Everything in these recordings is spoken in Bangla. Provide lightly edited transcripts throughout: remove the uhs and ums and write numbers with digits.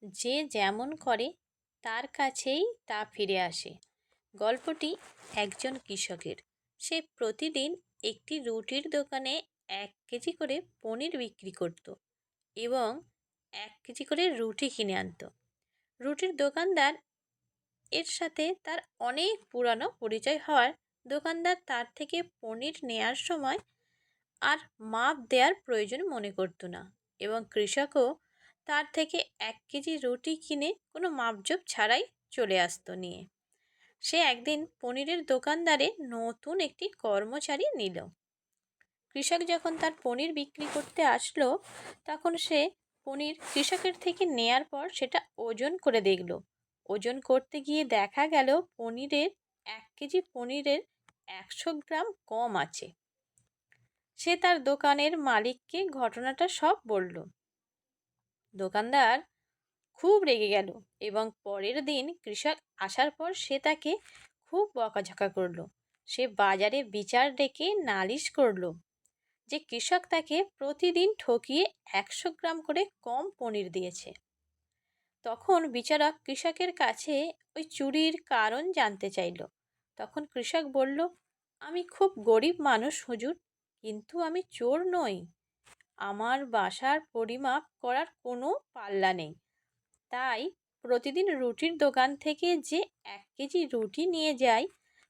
যে যেমন করে তার কাছেই তা ফিরে আসে। গল্পটি একজন কৃষকের। সে প্রতিদিন একটি রুটির দোকানে 1 কেজি করে পনির বিক্রি করত এবং 1 কেজি করে রুটি কিনে আনতো। রুটির দোকানদার এর সাথে তার অনেক পুরানো পরিচয় হওয়ার দোকানদার তার থেকে পনির নেয়ার সময় আর মাপ দেওয়ার প্রয়োজন মনে করতো না এবং কৃষকও তার থেকে 1 কেজি রুটি কিনে কোনো মাপজোপ ছাড়াই চলে আসতো নিয়ে। সে একদিন পনিরের দোকানদারে নতুন একটি কর্মচারী নিল। কৃষক যখন তার পনির বিক্রি করতে আসলো তখন সে পনির কৃষকের থেকে নেয়ার পর সেটা ওজন করে দেখলো। ওজন করতে গিয়ে দেখা গেল পনিরের 1 কেজি পনিরের 100 গ্রাম কম আছে। সে তার দোকানের মালিককে ঘটনাটা সব বলল। দোকানদার খুব রেগে গেল এবং পরের দিন কৃষক আসার পর সে তাকে খুব বকাঝকা করলো। সে বাজারে বিচার ডেকে নালিশ করলো যে কৃষক তাকে প্রতিদিন ঠকিয়ে 100 গ্রাম করে কম পনির দিয়েছে। তখন বিচারক কৃষকের কাছে ওই চুরির কারণ জানতে চাইল। তখন কৃষক বলল, আমি খুব গরিব মানুষ হুজুর, কিন্তু আমি চোর নই। আমার বাসার পরিমাপ করার কোনো পাল্লা নেই, তাই প্রতিদিন রুটির দোকান থেকে যে 1 কেজি রুটি নিয়ে যাই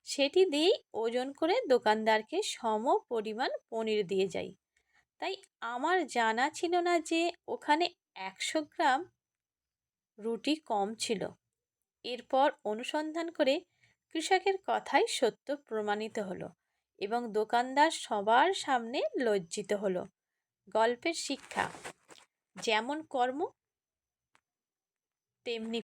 সেটি দিয়েই ওজন করে দোকানদারকে সম পরিমাণ পনির দিয়ে যাই। তাই আমার জানা ছিল না যে ওখানে 100 গ্রাম রুটি কম ছিল। এরপর অনুসন্ধান করে কৃষকের কথাই সত্য প্রমাণিত হলো এবং দোকানদার সবার সামনে লজ্জিত হলো। গল্পের শিক্ষা, যেমন কর্ম তেমনি